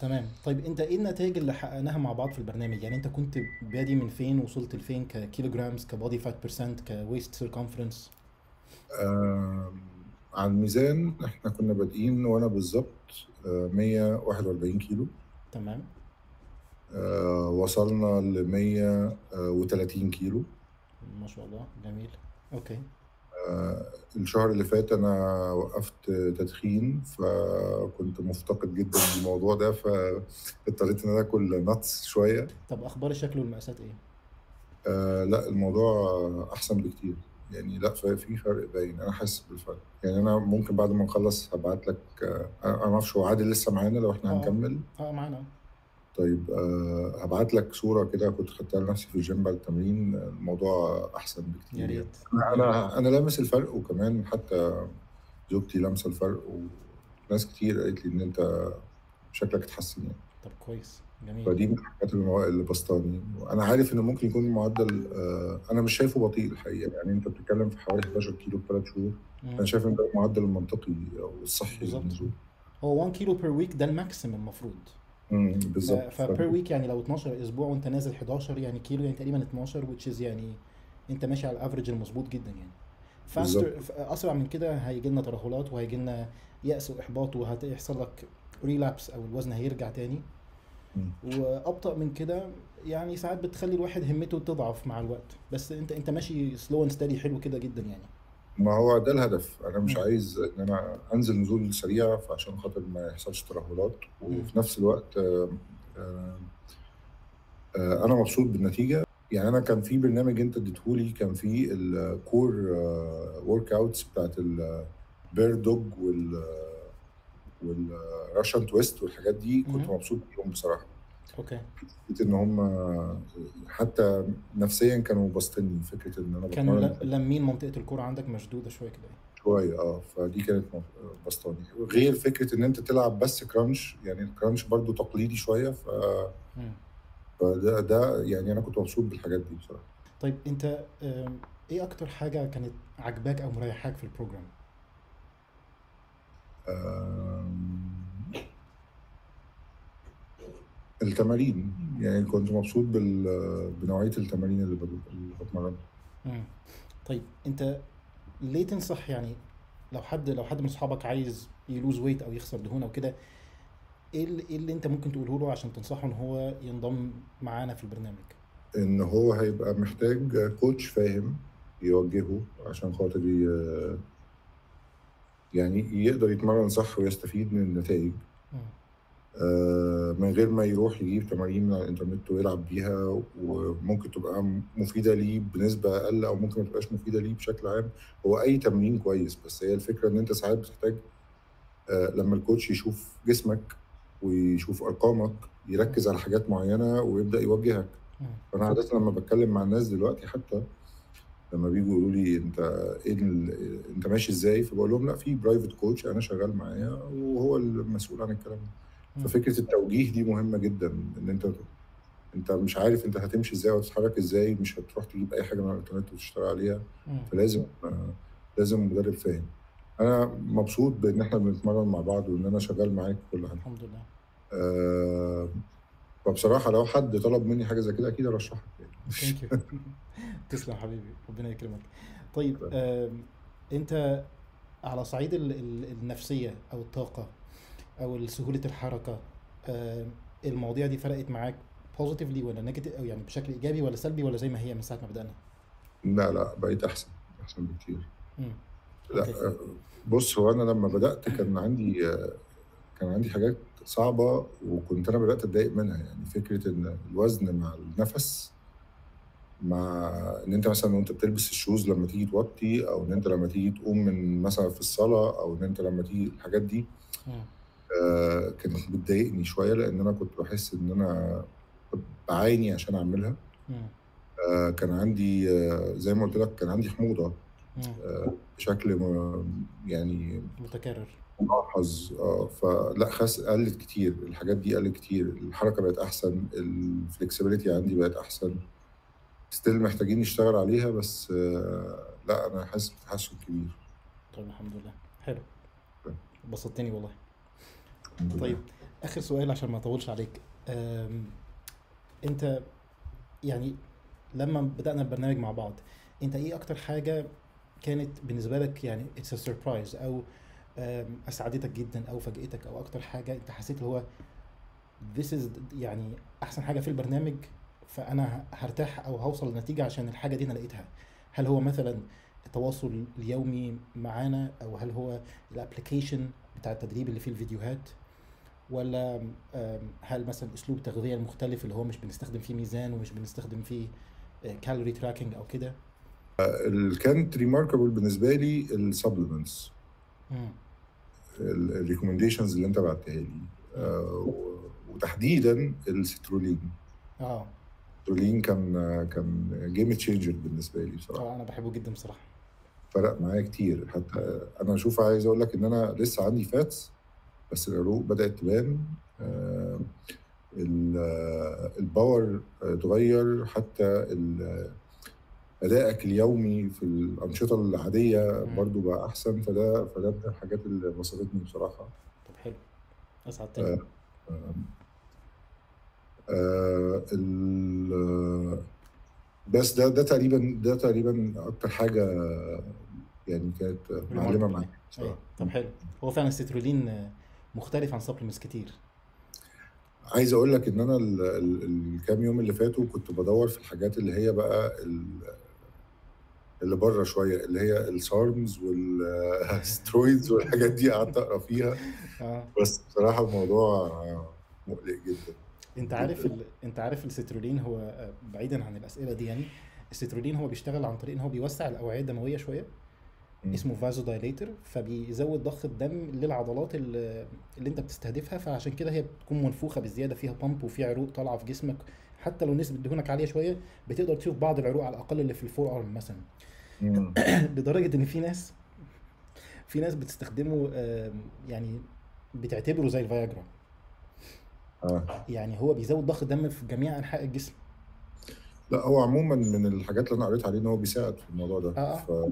تمام. طيب انت ايه النتائج اللي حققناها مع بعض في البرنامج؟ يعني انت كنت بادي من فين، وصلت لفين ككيلوجرامز، كبودي فات برسنت، كويست سيركمفرنس؟ على الميزان احنا كنا بادئين وانا بالظبط 141 كيلو. تمام. وصلنا ل 130 كيلو. ما شاء الله، جميل. اوكي. الشهر اللي فات انا وقفت تدخين، فكنت مفتقد جدا الموضوع ده، فاضطريت ان انا اكل ناتس شويه. طب اخبار الشكل والمقاسات ايه؟ لا، الموضوع احسن بكتير. يعني لا، في فرق باين، انا حاسس بالفرق. يعني انا ممكن بعد ما نخلص هبعت لك. انا ما اعرفش هو عادل لسه معانا لو احنا اه اه. هنكمل. اه معانا. طيب، هبعت لك صورة كده كنت خدتها لنفسي في الجيم بعد التمرين. الموضوع أحسن يا بكتير يعني. ريت أنا يا ريت. أنا أنا لامس الفرق، وكمان حتى زوجتي لامسة الفرق، وناس كتير قالت لي إن أنت شكلك اتحسن يعني. طب كويس، جميل. فدي من الحاجات اللي بسطاني. وأنا عارف إن ممكن يكون المعدل، أنا مش شايفه بطيء الحقيقة. يعني أنت بتتكلم في حوالي 11 كيلو في 3 شهور. مم. أنا شايف إن ده المعدل المنطقي أو الصحي بالظبط. للنزول. هو 1 كيلو بير ويك ده الماكسيمم المفروض. بالظبط. فبير ويك يعني لو 12 اسبوع وانت نازل 11 يعني كيلو، يعني تقريبا 12، which is يعني انت ماشي على الافرج المظبوط جدا يعني. بالظبط. فاستر اسرع من كده هيجي لنا ترهلات، وهيجي لنا يأس واحباط، وهيحصل لك ريلابس او الوزن هيرجع تاني. مم. وابطأ من كده يعني ساعات بتخلي الواحد همته تضعف مع الوقت، بس انت ماشي سلو اند ستدي حلو كده جدا يعني. ما هو ده الهدف. انا مش مم. عايز ان انا انزل نزول سريع فعشان خاطر ما يحصلش ترهلات، مم. وفي نفس الوقت آه، انا مبسوط بالنتيجه. يعني انا كان في برنامج انت اديتهولي، كان في الكور ورك اوتس بتاعت البير دوج والراشن تويست والحاجات دي، كنت مم. مبسوط بيهم بصراحه. اوكي. حسيت ان هم حتى نفسيا كانوا باسطني فكره ان انا كانوا بتمرن. لمين منطقة الكورة عندك مشدودة شوية كده يعني. شوية، فدي كانت بسطاني. غير فكرة ان انت تلعب بس كرانش، يعني الكرانش برضو تقليدي شوية. مم. فده يعني انا كنت مبسوط بالحاجات دي بصراحة. طيب انت ايه اكتر حاجة كانت عجباك او مريحاك في البروجرام؟ آم، التمارين، يعني كنت مبسوط بنوعية التمارين اللي بتمرنها. مم. طيب انت ليه تنصح يعني، لو حد من اصحابك عايز يلوز ويت او يخسر دهون او كده، ايه اللي انت ممكن تقوله له عشان تنصحه ان هو ينضم معانا في البرنامج؟ ان هو هيبقى محتاج كوتش فاهم يوجهه عشان خاطر يعني يقدر يتمرن صح ويستفيد من النتائج، مم. من غير ما يروح يجيب تمارين من على الانترنت ويلعب بيها، وممكن تبقى مفيدة ليه بنسبة أقل، أو ممكن ما تبقاش مفيدة ليه بشكل عام. هو أي تمرين كويس، بس هي الفكرة إن أنت ساعات بتحتاج لما الكوتش يشوف جسمك ويشوف أرقامك مم. يركز على حاجات معينة ويبدأ يوجهك. مم. فأنا عادة لما بتكلم مع الناس دلوقتي، حتى لما بيجوا يقولوا لي أنت إيه أنت ماشي إزاي، فبقول لهم لا، في برايفت كوتش أنا شغال معايا وهو المسؤول عن الكلام ده. مم. ففكرة التوجيه دي مهمة جدا. ان انت مش عارف انت هتمشي ازاي وتتحرك ازاي، مش هتروح تجيب اي حاجة من على الانترنت وتشتغل عليها. مم. لازم مدرب فاهم. انا مبسوط بان احنا بنتمرن مع بعض وان انا شغال معاك في كل حاجة. الحمد لله. أه فبصراحة لو حد طلب مني حاجة زي كده اكيد ارشحك يعني. ثانك يو. تسلم حبيبي، ربنا يكرمك. طيب انت على صعيد النفسية او الطاقة او سهولة الحركة، المواضيع دي فرقت معاك بوزيتيفلي ولا نيجاتيف، او يعني بشكل ايجابي ولا سلبي، ولا زي ما هي من ساعة ما بدأنا؟ لا لا، بقيت احسن بكتير. امم. اوكي. لا، بص، هو انا لما بدأت كان عندي حاجات صعبة، وكنت أنا بدأت أتضايق منها. يعني فكرة إن الوزن مع النفس، مع إن أنت مثلا وأنت بتلبس الشوز لما تيجي توطي، أو إن أنت لما تيجي تقوم من مثلا في الصلاة، أو إن أنت لما تيجي الحاجات دي، امم. كانت بتضايقني شوية، لأن أنا كنت بحس إن أنا بعاني عشان أعملها. امم. كان عندي، زي ما قلت لك، كان عندي حموضة امم. بشكل يعني متكرر. ملاحظ. فلا، قلت كتير. الحاجات دي قلت كتير، الحركة بقت أحسن، الفلكسبيليتي عندي بقت أحسن. ستيل محتاجين نشتغل عليها، بس لا، أنا حاسس بتحسن كبير. طيب الحمد لله، حلو. بسطتني والله. الحمد طيب لله. اخر سؤال عشان ما اطولش عليك. أم، انت يعني لما بدأنا البرنامج مع بعض، انت ايه اكتر حاجة كانت بالنسبة لك يعني it's a surprise، او اسعدتك جدا او فاجأتك، او اكتر حاجة انت حسيت اللي هو this is يعني احسن حاجة في البرنامج، فانا هرتاح او هوصل لنتيجة عشان الحاجة دي انا لقيتها؟ هل هو مثلا التواصل اليومي معانا، او هل هو الابلكيشن بتاع التدريب اللي فيه الفيديوهات، ولا هل مثلا اسلوب تغذية المختلف اللي هو مش بنستخدم فيه ميزان ومش بنستخدم فيه كالوري تراكنج او كده؟ اللي كانت ريماركابل بالنسبه لي السبلمنتس، امم. الريكومنديشنز اللي انت بعتها لي، امم. وتحديدا السترولين. اه. السترولين كان جيم تشينجر بالنسبه لي بصراحه. اه انا بحبه جدا بصراحة. فرق معايا كتير. حتى انا اشوف، عايز اقول لك ان انا لسه عندي فاتس بس العروق بدات تبان. مم. الباور اتغير، حتى أدائك اليومي في الأنشطة العادية مم. برضو بقى أحسن. فده من الحاجات اللي بسطتني بصراحة. طب حلو، اسعدتني. آه، آه، بس ده تقريبا أكتر حاجة يعني كانت معلمة ريماركبل معايا يعني. ايوه بصراحة. طب حلو. هو فعلا السترولين مختلف عن سبلمنتس كتير. عايز أقول لك إن أنا الكام يوم اللي فاتوا كنت بدور في الحاجات اللي هي بقى اللي بره شوية، اللي هي السارمز والسترويدز والحاجات دي، قعدت أقرأ فيها. اه. بس بصراحة الموضوع مقلق جدا جدا. انت عارف السترولين هو بعيدا عن الاسئله دي يعني، السترولين هو بيشتغل عن طريق ان هو بيوسع الاوعيه الدمويه شويه، مم. اسمه فازو دايليتر، فبيزود ضخ الدم للعضلات اللي انت بتستهدفها، فعشان كده هي بتكون منفوخه بزياده، فيها بامب وفيها عروق طالعه في جسمك. حتى لو نسبه دهونك عاليه شويه بتقدر تشوف بعض العروق على الاقل اللي في الفور ارم مثلا. مم. لدرجه ان في ناس بتستخدمه، يعني بتعتبره زي الفياجرا. آه. يعني هو بيزود ضخ الدم في جميع انحاء الجسم. لا، هو عموما من الحاجات اللي انا قريت عليه ان هو بيساعد في الموضوع ده. اه اه.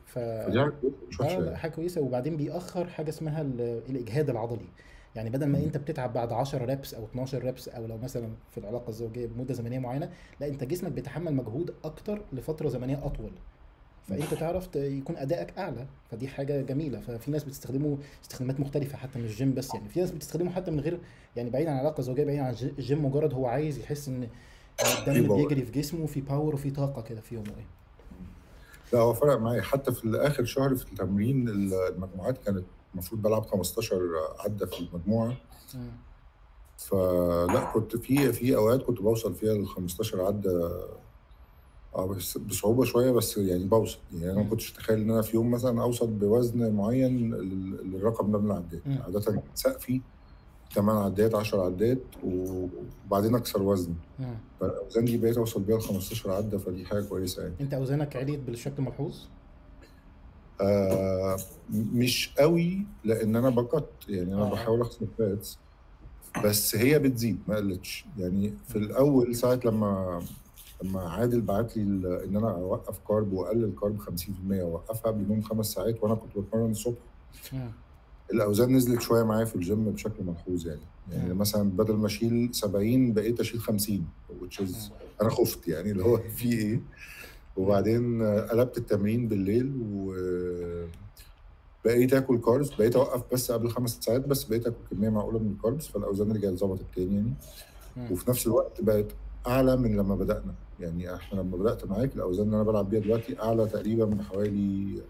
ف فدي حاجه كويسة، مش اه وحشه لا يعني. حاجه كويسه، وبعدين بيأخر حاجه اسمها الاجهاد العضلي. يعني بدل ما مم. انت بتتعب بعد 10 ريبس او 12 ريبس، او لو مثلا في العلاقه الزوجيه بمده زمنيه معينه، لا انت جسمك بيتحمل مجهود اكتر لفتره زمنيه اطول، مم. فانت تعرف يكون ادائك اعلى. فدي حاجه جميله. ففي ناس بتستخدمه استخدامات مختلفه، حتى مش جيم بس، يعني في ناس بتستخدمه حتى من غير، يعني بعيد عن العلاقه الزوجيه، بعيد عن الجيم، مجرد هو عايز يحس ان في الدم باور. بيجري في جسمه وفي باور وفي طاقه كده في يومه ايه. لا، هو فرق معايا حتى في اخر شهر في التمرين. المجموعات كانت المفروض بلعب 15 عده في المجموعه. مم. فلا، كنت في اوقات كنت بوصل فيها ل 15 عده. بس بصعوبه شويه، بس يعني بوصل. يعني انا ما مم. كنتش اتخيل ان انا في يوم مثلا اوصل بوزن معين للرقم ده من العدات. مم. عاده سقفي 8 عدات، 10 عدات، وبعدين اكسر وزن. مم. فالاوزان دي بقيت اوصل بيها ل 15 عده، فدي حاجه كويسه يعني. انت اوزانك عليت بالشكل ملحوظ؟ مش قوي، لان انا بقت يعني اه انا اه. بحاول اخسر فاتس. بس هي بتزيد، ما قلتش يعني. في مم. الاول ساعه لما عادل بعت لي ان انا اوقف كارب واقلل كارب 50%، واوقفها قبل النوم 5 ساعات، وانا كنت بتمرن الصبح. مم. الاوزان نزلت شويه معايا في الجيم بشكل ملحوظ يعني مم. مثلا بدل ما اشيل 70 بقيت اشيل 50، which is مم. انا خفت يعني اللي هو في ايه. مم. وبعدين قلبت التمرين بالليل، وبقيت اكل كاربس. بقيت اوقف بس قبل 5 ساعات، بس بقيت اكل كميه معقوله من الكاربس، فالاوزان رجعت ظبطت تاني يعني. مم. وفي نفس الوقت بقت اعلى من لما بدانا. يعني احنا لما بدات معاك الاوزان اللي انا بلعب بيها دلوقتي اعلى تقريبا بحوالي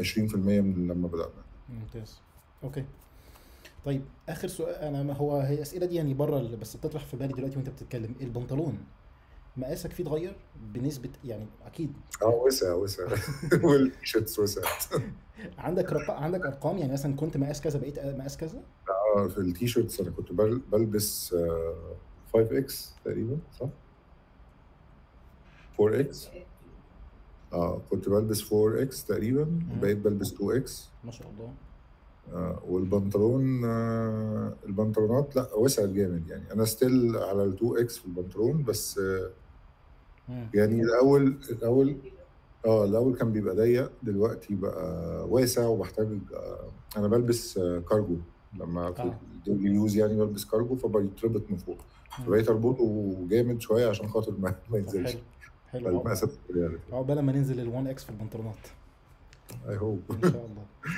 20% من لما بدانا. ممتاز. اوكي. طيب اخر سؤال، هي الاسئله دي يعني بره بس بتطرح في بالي دلوقتي وانت بتتكلم. البنطلون مقاسك فيه اتغير بنسبه يعني اكيد؟ اه، وسع وسع. والتيشيرتس وسعت. عندك ارقام؟ يعني مثلا كنت مقاس كذا بقيت مقاس كذا؟ في التيشيرتس انا كنت بلبس 5 اكس تقريبا، صح؟ 4 اكس. كنت بلبس 4 اكس تقريبا، مم. وبقيت بلبس 2 اكس. ما شاء الله. والبنطلون، البنطلونات لا وسعت جامد. يعني انا ستيل على ال 2 اكس في البنطلون، بس مم. يعني الاول كان بيبقى ضيق، دلوقتي بقى واسع. وبحتاج انا بلبس كارجو. لما في اه. الديلي يوز يعني بلبس كارجو فبيتربط من فوق، مم. فبقيت اربطه جامد شويه عشان خاطر ما طب ينزلش. حلو. حلو. فالمقاسات صغيره كده. عقبال ما ننزل ال1 اكس في البنطلونات. اي هوب. ان شاء الله.